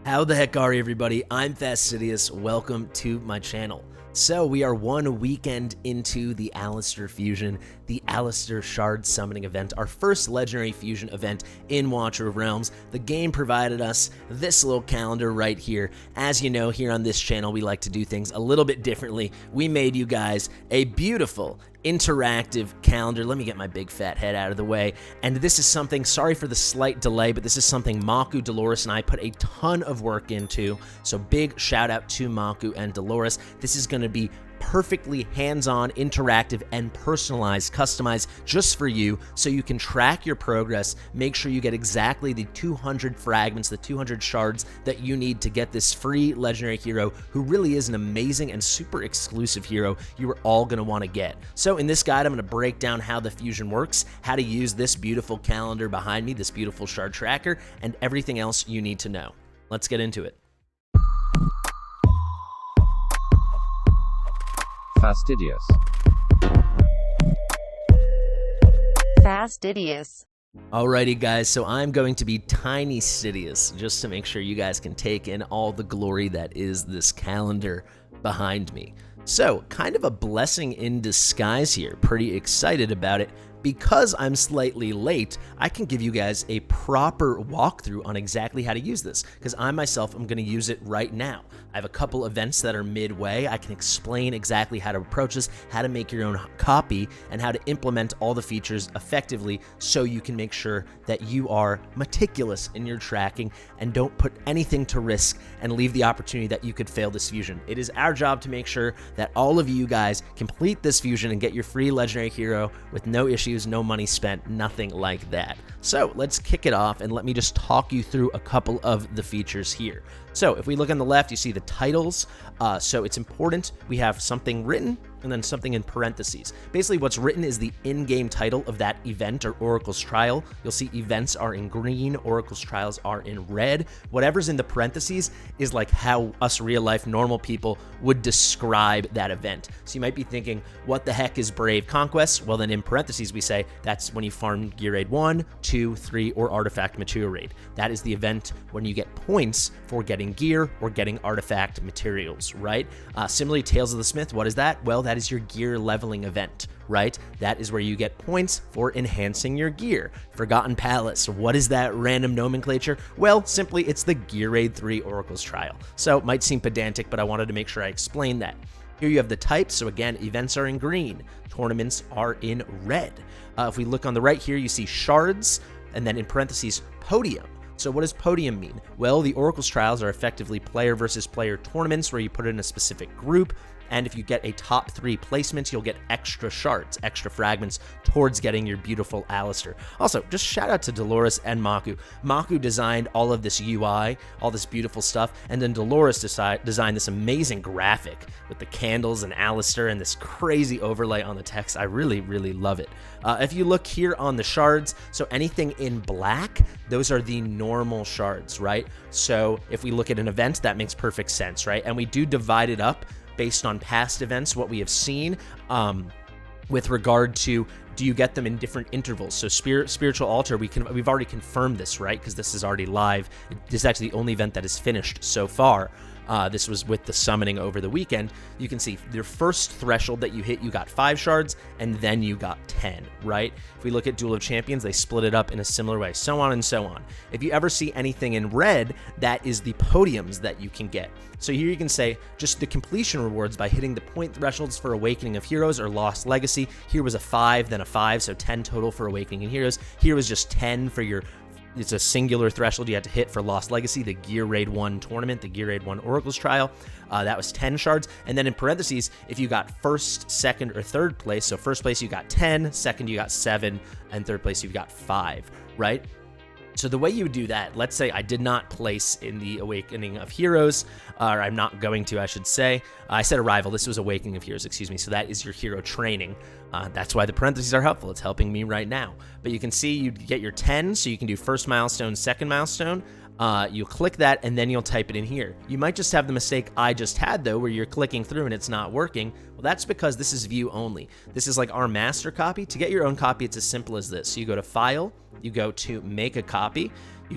How the heck are you, everybody? I'm Fastidious. Welcome to my channel. So we are one weekend into the Alistair Fusion, the Alistair Shard Summoning event, our first Legendary Fusion event in Watcher of Realms. The game provided us this little calendar right here. As you know, here on this channel, we like to do things a little bit differently. We made you guys a beautiful interactive calendar. Let me get my big fat head out of the way. And this is something, sorry for the slight delay, but this is something Maku, Dolores, and I put a ton of work into. So big shout out to Maku and Dolores. This is going to be perfectly hands-on, interactive, and personalized, customized just for you so you can track your progress, make sure you get exactly the 200 fragments, the 200 shards that you need to get this free legendary hero who really is an amazing and super exclusive hero you are all going to want to get. So in this guide, I'm going to break down how the fusion works, how to use this beautiful calendar behind me, this beautiful shard tracker, and everything else you need to know. Let's get into it. Fastidious. Fastidious. Alrighty guys, so I'm going to be tiny Sidious just to make sure you guys can take in all the glory that is this calendar behind me. So, kind of a blessing in disguise here. Pretty excited about it. Because I'm slightly late, I can give you guys a proper walkthrough on exactly how to use this, because I myself am going to use it right now. I have a couple events that are midway. I can explain exactly how to approach this, how to make your own copy, and how to implement all the features effectively so you can make sure that you are meticulous in your tracking and don't put anything to risk and leave the opportunity that you could fail this fusion. It is our job to make sure that all of you guys complete this fusion and get your free legendary hero with no issues, no money spent, nothing like that. So let's kick it off and let me just talk you through a couple of the features here. So if we look on the left, you see the titles. So it's important we have something written and then something in parentheses. Basically what's written is the in-game title of that event or Oracle's Trial. You'll see events are in green, Oracle's Trials are in red. Whatever's in the parentheses is like how us real-life normal people would describe that event. So you might be thinking, what the heck is Brave Conquest? Well, then in parentheses we say that's when you farm Gear Raid 1, 2, 3, or Artifact Material Raid. That is the event when you get points for getting gear or getting artifact materials, right? Similarly, Tales of the Smith, what is that? Well, that is your gear leveling event, right? That is where you get points for enhancing your gear. Forgotten Palace, what is that random nomenclature? Well, simply it's the Gear Raid 3 Oracle's Trial. So it might seem pedantic, but I wanted to make sure I explained that. Here you have the types. So again, events are in green, tournaments are in red. If we look on the right here, you see shards, and then in parentheses, podium. So what does podium mean? Well, the Oracle's Trials are effectively player versus player tournaments where you put it in a specific group, and if you get a top 3 placements, you'll get extra shards, extra fragments towards getting your beautiful Alistair. Also, just shout out to Dolores and Maku. Maku designed all of this UI, all this beautiful stuff, and then Dolores designed this amazing graphic with the candles and Alistair and this crazy overlay on the text. I really, really love it. If you look here on the shards, so anything in black, those are the normal shards, right? So if we look at an event, that makes perfect sense, right? And we do divide it up based on past events, what we have seen with regard to, do you get them in different intervals? So Spiritual Altar, we've already confirmed this, right? Because this is already live. This is actually the only event that is finished so far. This was with the summoning over the weekend. You can see your first threshold that you hit, you got 5 shards, and then you got 10, right? If we look at Duel of Champions, they split it up in a similar way, so on and so on. If you ever see anything in red, that is the podiums that you can get. So here you can say just the completion rewards by hitting the point thresholds for Awakening of Heroes or Lost Legacy. Here was a 5, then a 5, so 10 total for Awakening of Heroes. Here was just 10 for your, it's a singular threshold you had to hit for Lost Legacy, the Gear Raid 1 tournament, the Gear Raid 1 Oracle's Trial. That was 10 shards. And then in parentheses, if you got first, second, or third place, so first place you got 10, second you got 7, and third place you got 5, right? So the way you would do that, let's say I did not place in the Awakening of Heroes, or I'm not going to, I should say. I said Arrival, this was Awakening of Heroes, excuse me. So that is your hero training. That's why the parentheses are helpful. It's helping me right now. But you can see you get your 10, so you can do first milestone, second milestone. You click that, and then you'll type it in here. You might just have the mistake I just had, though, where you're clicking through and it's not working. Well, that's because this is view only. This is like our master copy. To get your own copy, it's as simple as this. So you go to File, you go to Make a Copy,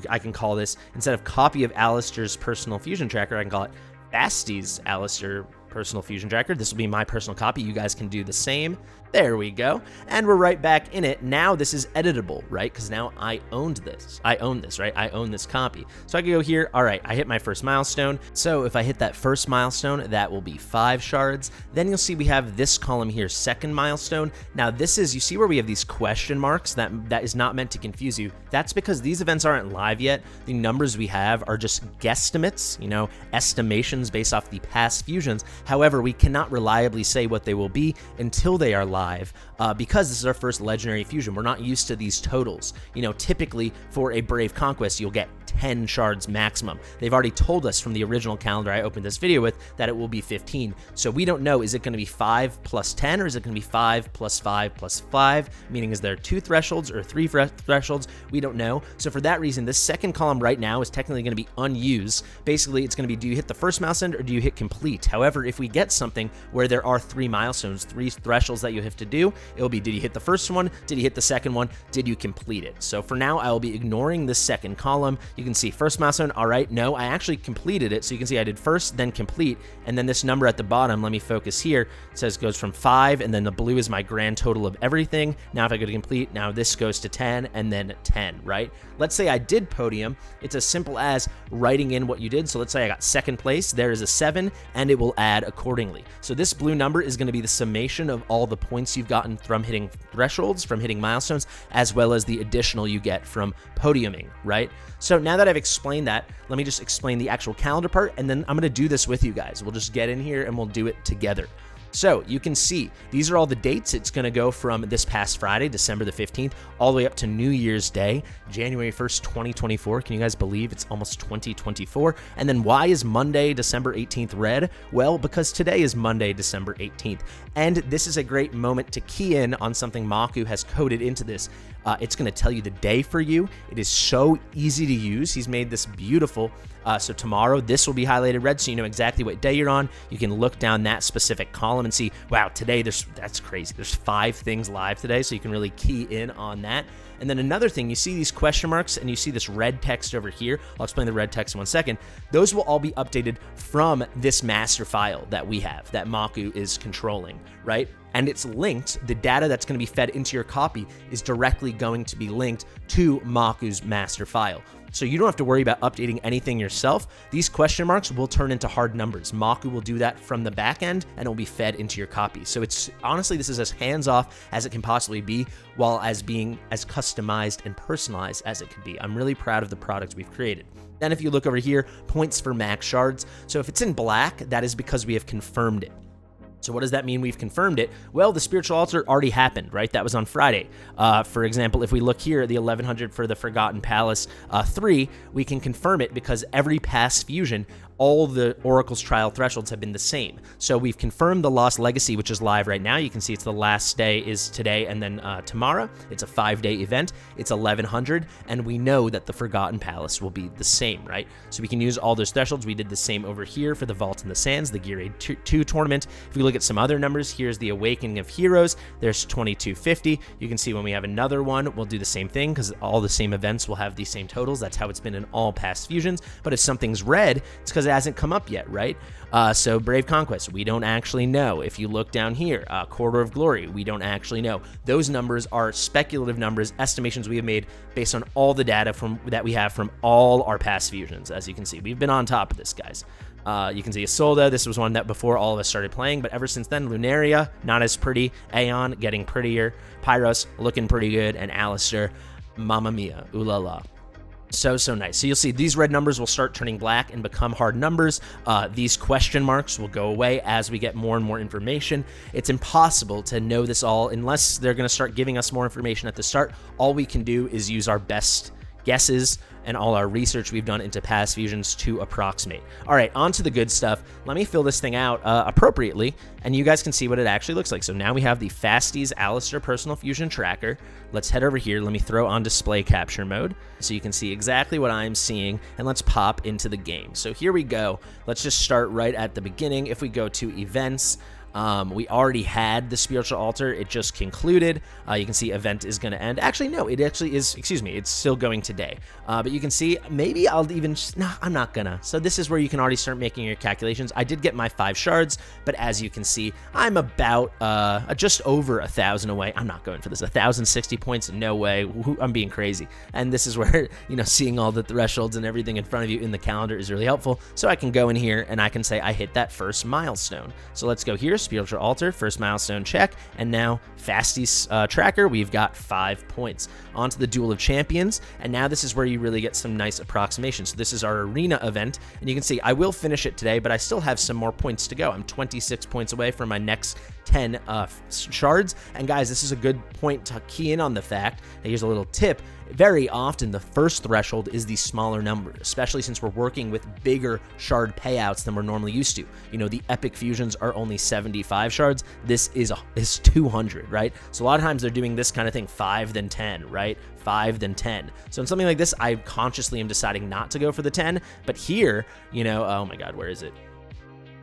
I can call this, instead of copy of Alistair's personal fusion tracker, I can call it Fasty's Alistair personal fusion tracker. This will be my personal copy. You guys can do the same. There we go. And we're right back in it. Now this is editable, right? Because now I owned this. I own this, right? I own this copy. So I can go here. All right, I hit my first milestone. So if I hit that first milestone, that will be 5 shards. Then you'll see we have this column here, second milestone. Now this is, you see where we have these question marks? That is not meant to confuse you. That's because these events aren't live yet. The numbers we have are just guesstimates, you know, estimations based off the past fusions. However, we cannot reliably say what they will be until they are live. Because this is our first legendary fusion. We're not used to these totals. You know, typically for a Brave Conquest, you'll get 10 shards maximum. They've already told us from the original calendar I opened this video with that it will be 15. So we don't know, is it going to be 5 plus 10 or is it going to be 5 plus 5 plus 5? Meaning, is there 2 thresholds or 3 thresholds? We don't know. So for that reason, this second column right now is technically going to be unused. Basically, it's going to be, do you hit the first milestone or do you hit complete? However, if we get something where there are 3 milestones, 3 thresholds that you have to do, it'll be, did you hit the first one? Did you hit the second one? Did you complete it? So for now, I will be ignoring this second column. You can see first milestone. All right, no, I actually completed it. So you can see I did first, then complete, and then this number at the bottom, let me focus here, it says goes from 5, and then the blue is my grand total of everything. Now if I go to complete, now this goes to 10, and then 10, right? Let's say I did podium. It's as simple as writing in what you did. So let's say I got second place. There is a 7, and it will add accordingly. So this blue number is going to be the summation of all the points you've gotten from hitting thresholds, from hitting milestones, as well as the additional you get from podiuming, right? So now that I've explained that, let me just explain the actual calendar part, and then I'm going to do this with you guys. We'll just get in here and we'll do it together. So you can see these are all the dates. It's going to go from this past Friday, December the 15th, all the way up to New Year's Day, January 1st, 2024. Can you guys believe it's almost 2024? And then why is Monday, December 18th red? Well, because today is Monday, December 18th. And this is a great moment to key in on something Maku has coded into this. It's going to tell you the day for you. It is so easy to use. He's made this beautiful. So tomorrow, this will be highlighted red, so you know exactly what day you're on. You can look down that specific column and see, wow, today that's crazy. There's 5 things live today, so you can really key in on that. And then another thing, you see these question marks and you see this red text over here. I'll explain the red text in 1 second. Those will all be updated from this master file that we have, that Maku is controlling, right? And it's linked, the data that's going to be fed into your copy is directly going to be linked to Maku's master file. So you don't have to worry about updating anything yourself. These question marks will turn into hard numbers. Maku will do that from the back end and it will be fed into your copy. So it's honestly, this is as hands-off as it can possibly be, while as being as customized and personalized as it could be. I'm really proud of the product we've created. Then if you look over here, points for max shards. So if it's in black, that is because we have confirmed it. So what does that mean we've confirmed it? Well, the spiritual altar already happened, right? That was on Friday. For example, if we look here at the 1100 for the Forgotten Palace 3, we can confirm it because every past fusion, all the Oracle's trial thresholds have been the same. So we've confirmed the Lost Legacy, which is live right now. You can see it's the last day is today and then tomorrow. It's a 5-day event. It's 1100, and we know that the Forgotten Palace will be the same, right? So we can use all those thresholds. We did the same over here for the Vault in the Sands, the Gear Aid 2 tournament. If we look at some other numbers, here's the Awakening of Heroes. There's 2250. You can see when we have another one, we'll do the same thing because all the same events will have the same totals. That's how it's been in all past fusions. But if something's red, it's because it hasn't come up yet, right? So Brave Conquest, we don't actually know. If you look down here, Corridor of Glory, we don't actually know. Those numbers are speculative numbers, estimations we have made based on all the data that we have from all our past fusions. As you can see, we've been on top of this, guys. You can see Isolde, this was one that before all of us started playing, but ever since then, Lunaria, not as pretty, Aeon, getting prettier, Pyros, looking pretty good, and Alistair, mamma mia, ooh la la. So nice. So you'll see these red numbers will start turning black and become hard numbers. These question marks will go away as we get more and more information. It's impossible to know this all unless they're going to start giving us more information at the start. All we can do is use our best guesses and all our research we've done into past fusions to approximate. All right, on to the good stuff. Let me fill this thing out appropriately, and you guys can see what it actually looks like. So now we have the Fasty's Alistair Personal Fusion Tracker. Let's head over here. Let me throw on display capture mode so you can see exactly what I'm seeing, and let's pop into the game. So here we go. Let's just start right at the beginning. If we go to events, We already had the spiritual altar. It just concluded. You can see event is going to end. Actually, no, it actually is, excuse me, it's still going today. But you can see, maybe I'll even, no, I'm not gonna. So this is where you can already start making your calculations. I did get my 5 shards, but as you can see, I'm about just over 1,000 away. I'm not going for this. 1,060 points, no way. I'm being crazy. And this is where, you know, seeing all the thresholds and everything in front of you in the calendar is really helpful. So I can go in here and I can say I hit that first milestone. So let's go here, spiritual altar, first milestone check, and now Fasty's tracker, we've got 5 points. On to the Duel of Champions, and now this is where you really get some nice approximations. So this is our arena event, and you can see I will finish it today, but I still have some more points to go. I'm 26 points away from my next 10 shards. And guys, this is a good point to key in on the fact that here's a little tip. Very often the first threshold is the smaller number, especially since we're working with bigger shard payouts than we're normally used to. You know, the epic fusions are only 75 shards. This is 200, right? So a lot of times they're doing this kind of thing, 5 then 10, right? 5 then 10. So in something like this, I consciously am deciding not to go for the 10, but here, you know, oh my God, where is it?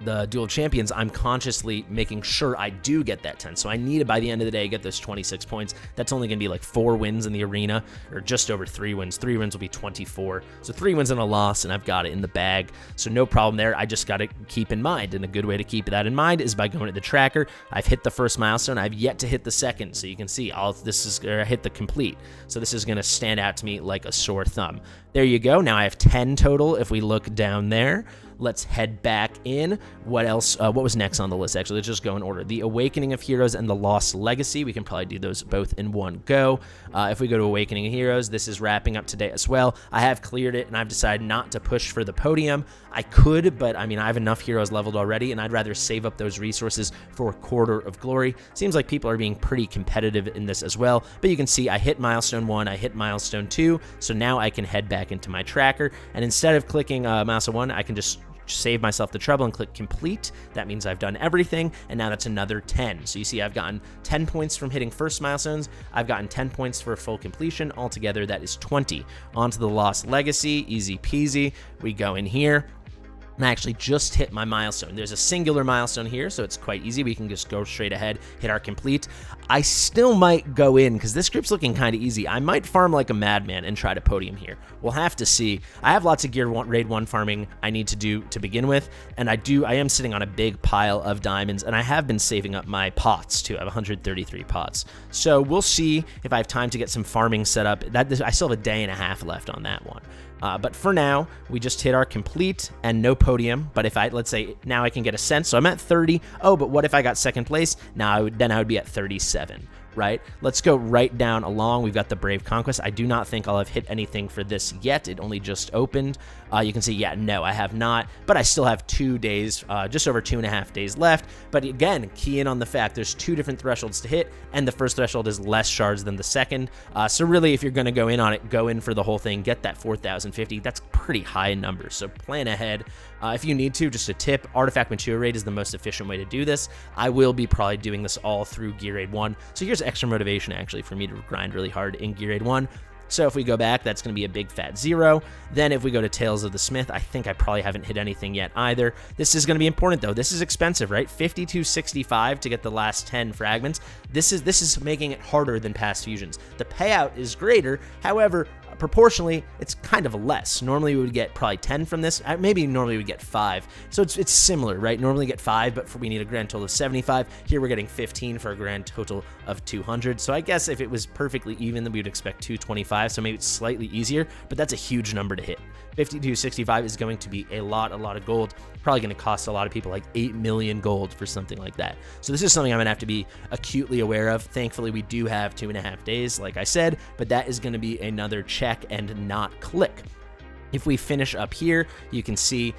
The Duel of Champions, I'm consciously making sure I do get that 10. So I need to, by the end of the day, get those 26 points. That's only going to be like 4 wins in the arena, or just over 3 wins. 3 wins will be 24. So 3 wins and a loss, and I've got it in the bag. So no problem there. I just got to keep in mind, and a good way to keep that in mind is by going to the tracker. I've hit the first milestone. I've yet to hit the second. So you can see this is going to hit the complete. So this is going to stand out to me like a sore thumb. There you go. Now I have 10 total. If we look down there, let's head back in. What else? What was next on the list? Actually, let's just go in order. The Awakening of Heroes and the Lost Legacy. We can probably do those both in one go. If we go to Awakening of Heroes, this is wrapping up today as well. I have cleared it, and I've decided not to push for the podium. I could, but I mean, I have enough heroes leveled already, and I'd rather save up those resources for a Quarter of Glory. Seems like people are being pretty competitive in this as well, but you can see I hit milestone 1, I hit milestone 2, so now I can head back into my tracker, and instead of clicking milestone 1, I can just save myself the trouble and click complete. That means I've done everything, and now that's another 10. So you see I've gotten 10 points from hitting first milestones. I've gotten 10 points for full completion. Altogether, that is 20. On to the Lost Legacy, easy peasy. We go in here. And I actually just hit my milestone. There's a singular milestone here, so it's quite easy. We can just go straight ahead, hit our complete. I still might go in, because this group's looking kind of easy. I might farm like a madman and try to podium here. We'll have to see. I have lots of Raid 1 farming I need to do to begin with, and I am sitting on a big pile of diamonds, and I have been saving up my pots, too. I have 133 pots. So we'll see if I have time to get some farming set up. I still have a day and a half left on that one. But for now, we just hit our complete and no podium. But if let's say now I can get a sense. So I'm at 30. Oh, but what if I got second place? Now I would be at 37, right? Let's go right down along. We've got the Brave Conquest. I do not think I'll have hit anything for this yet. It only just opened. You can see, yeah, no, I have not. But I still have 2 days, just over 2.5 days left. But again, key in on the fact there's 2 different thresholds to hit, and the first threshold is less shards than the second. So really, if you're going to go in on it, go in for the whole thing, get that 4,050. That's pretty high in numbers, so plan ahead. If you need to, just a tip, Artifact Mature Rate is the most efficient way to do this. I will be probably doing this all through Gear Raid 1. So here's extra motivation, actually, for me to grind really hard in Gear Raid 1. So if we go back, that's going to be a big fat 0. Then if we go to Tales of the Smith, I think I probably haven't hit anything yet either. This is going to be important, though. This is expensive, right? 52.65 to get the last 10 fragments. This is making it harder than past fusions. The payout is greater. However, proportionally, it's kind of less. Normally we would get probably 10 from this. Maybe normally we get 5. So it's similar, right? Normally get 5, but we need a grand total of 75. Here we're getting 15 for a grand total of 200. So I guess if it was perfectly even, then we would expect 225. So maybe it's slightly easier, but that's a huge number to hit. 52.65 is going to be a lot of gold. Probably going to cost a lot of people like 8 million gold for something like that. So this is something I'm going to have to be acutely aware of. Thankfully, we do have 2.5 days, like I said, but that is going to be another check and not click. If we finish up here, you can see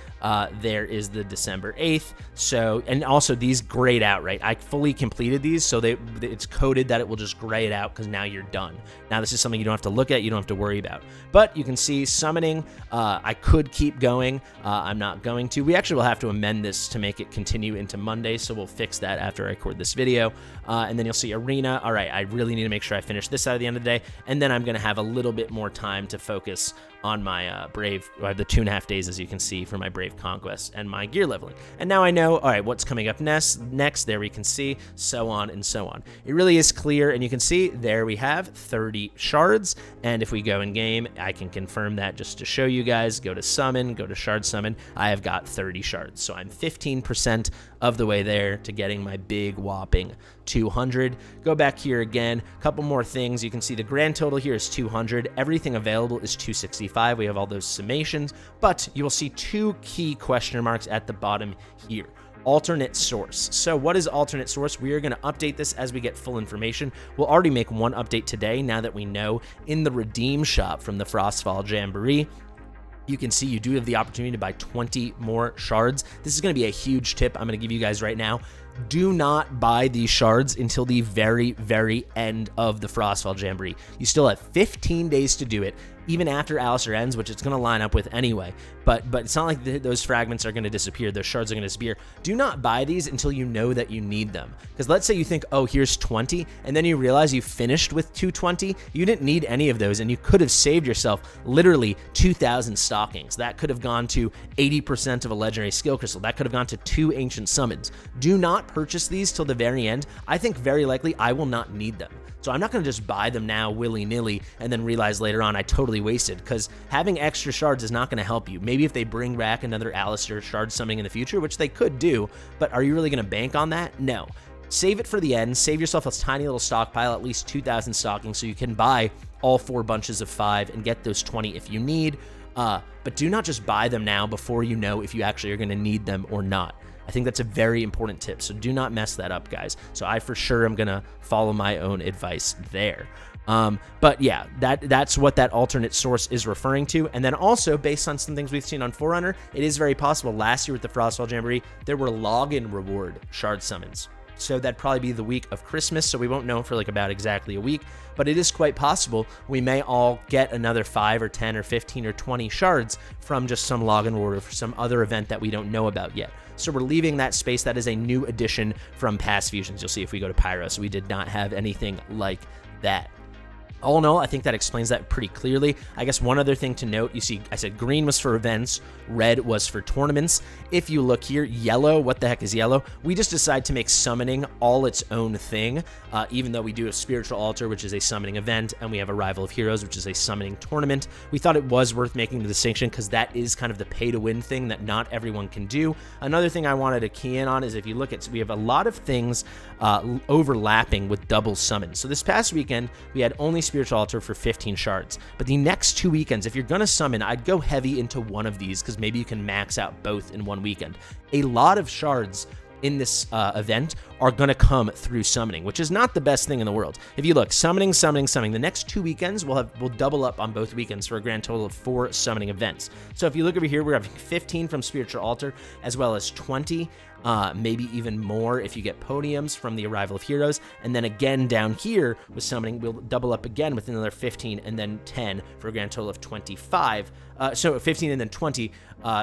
there is the December 8th. So, and also these grayed out, right? I fully completed these, so it's coded that it will just gray it out because now you're done. Now this is something you don't have to look at, you don't have to worry about. But you can see summoning, I could keep going. I'm not going to. We actually will have to amend this to make it continue into Monday, so we'll fix that after I record this video. And then you'll see arena. All right, I really need to make sure I finish this out at the end of the day, and then I'm going to have a little bit more time to focus on my Brave. I have the 2.5 days, as you can see, for my Brave Conquest and my gear leveling. And now I know, all right, what's coming up next, there we can see, so on and so on. It really is clear, and you can see there we have 30 shards. And if we go in game, I can confirm that just to show you guys. Go to summon, go to shard summon. I have got 30 shards. So I'm 15% of the way there to getting my big whopping 200. Go back here again, a couple more things. You can see the grand total here is 200. Everything available is 265. We have all those summations, but you will see 2 key question marks at the bottom here. Alternate source. So what is alternate source? We are going to update this as we get full information. We'll already make one update today now that we know in the redeem shop from the Frostfall Jamboree. You can see you do have the opportunity to buy 20 more shards. This is going to be a huge tip I'm going to give you guys right now. Do not buy these shards until the very, very end of the Frostfall Jamboree. You still have 15 days to do it, even after Alistair ends, which it's going to line up with anyway. But it's not like those fragments are going to disappear. Those shards are going to disappear. Do not buy these until you know that you need them. Because let's say you think, oh, here's 20, and then you realize you finished with 220. You didn't need any of those, and you could have saved yourself literally 2,000 stockings. That could have gone to 80% of a legendary skill crystal. That could have gone to 2 ancient summons. Do not purchase these till the very end. I think very likely I will not need them. So I'm not going to just buy them now willy-nilly and then realize later on I totally wasted, because having extra shards is not going to help you. Maybe if they bring back another Alistair shard summoning in the future, which they could do, but are you really going to bank on that? No. Save it for the end. Save yourself a tiny little stockpile, at least 2,000 stockings, so you can buy all 4 bunches of 5 and get those 20 if you need. But do not just buy them now before you know if you actually are going to need them or not. I think that's a very important tip, so do not mess that up, guys. So I for sure am going to follow my own advice there. But yeah, that's what that alternate source is referring to. And then also, based on some things we've seen on Forerunner, it is very possible last year with the Frostfall Jamboree, there were login reward shard summons. So that'd probably be the week of Christmas, so we won't know for like about exactly a week, but it is quite possible we may all get another 5 or 10 or 15 or 20 shards from just some login reward or for some other event that we don't know about yet. So we're leaving that space. That is a new addition from past fusions. You'll see if we go to Pyros, we did not have anything like that. All in all, I think that explains that pretty clearly. I guess one other thing to note, you see, I said green was for events, red was for tournaments. If you look here, yellow, what the heck is yellow? We just decided to make summoning all its own thing, even though we do a Spiritual Altar, which is a summoning event, and we have Arrival of Heroes, which is a summoning tournament. We thought it was worth making the distinction because that is kind of the pay-to-win thing that not everyone can do. Another thing I wanted to key in on is if you look at, we have a lot of things overlapping with double summons. So this past weekend, we had only Spiritual Altar for 15 shards. But the next 2 weekends, if you're going to summon, I'd go heavy into one of these because maybe you can max out both in one weekend. A lot of shards in this event are going to come through summoning, which is not the best thing in the world. If you look, summoning, the next 2 weekends, we'll double up on both weekends for a grand total of 4 summoning events. So if you look over here, we're having 15 from Spiritual Altar, as well as 20, maybe even more if you get podiums from the Arrival of Heroes. And then again down here with summoning, we'll double up again with another 15 and then 10 for a grand total of 25. So 15 and then 20.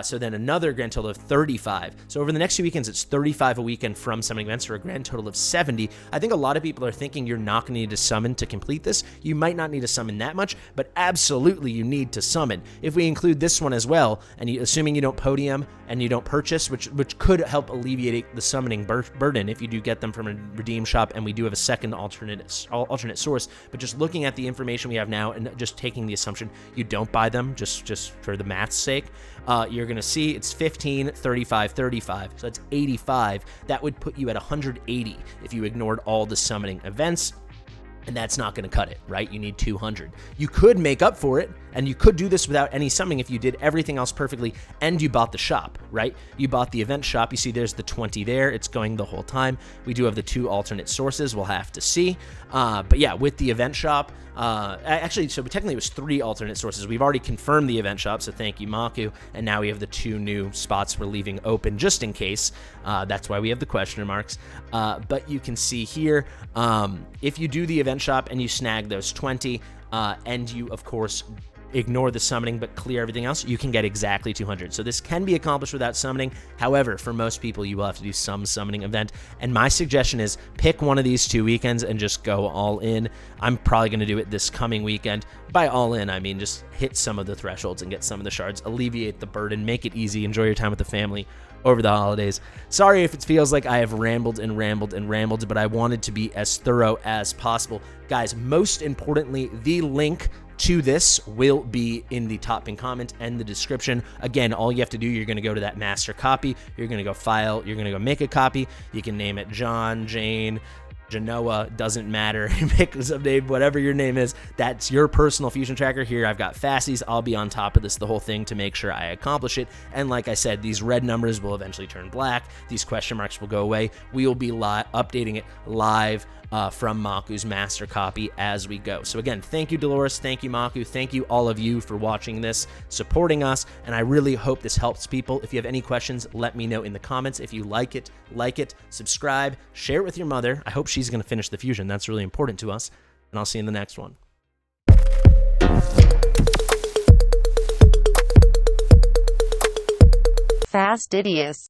So then another grand total of 35. So over the next 2 weekends, it's 35 a weekend from summoning events for a grand total of 70. I think a lot of people are thinking you're not going to need to summon to complete this. You might not need to summon that much, but absolutely you need to summon. If we include this one as well, and assuming you don't podium and you don't purchase, which could help alleviate the summoning burden if you do get them from a redeem shop, and we do have a second alternate source, but just looking at the information we have now and just taking the assumption you don't buy them just for the math's sake, you're going to see it's 15, 35, 35, so that's 85. That would put you at 180 if you ignored all the summoning events. And that's not going to cut it, right? You need 200. You could make up for it, and you could do this without any summoning if you did everything else perfectly and you bought the shop, right? You bought the event shop. You see there's the 20 there. It's going the whole time. We do have the 2 alternate sources. We'll have to see. But yeah, with the event shop, actually, so technically it was 3 alternate sources. We've already confirmed the event shop, so thank you, Maku. And now we have the 2 new spots we're leaving open just in case. That's why we have the question marks. But you can see here, if you do the event shop and you snag those 20, and you, of course, ignore the summoning but clear everything else, you can get exactly 200. So this can be accomplished without summoning. However, for most people, you will have to do some summoning event. And my suggestion is pick one of these 2 weekends and just go all in. I'm probably going to do it this coming weekend. By all in, I mean just hit some of the thresholds and get some of the shards, alleviate the burden, make it easy, enjoy your time with the family over the holidays. Sorry if it feels like I have rambled and rambled and rambled, but I wanted to be as thorough as possible. Guys, most importantly, the link to this will be in the top pinned comment and the description. Again, all you have to do, you're going to go to that master copy, you're going to go file, you're going to go make a copy. You can name it John, Jane, Genoa, doesn't matter. Pick some name, whatever your name is. That's your personal fusion tracker. Here I've got Fasties. I'll be on top of this the whole thing to make sure I accomplish it. And like I said, these red numbers will eventually turn black. These question marks will go away. We will be updating it live from Maku's master copy as we go. So again, thank you, Dolores. Thank you, Maku. Thank you, all of you, for watching this, supporting us, and I really hope this helps people. If you have any questions, let me know in the comments. If you like it, subscribe, share it with your mother. I hope she's going to finish the fusion. That's really important to us, and I'll see you in the next one. Fastidious.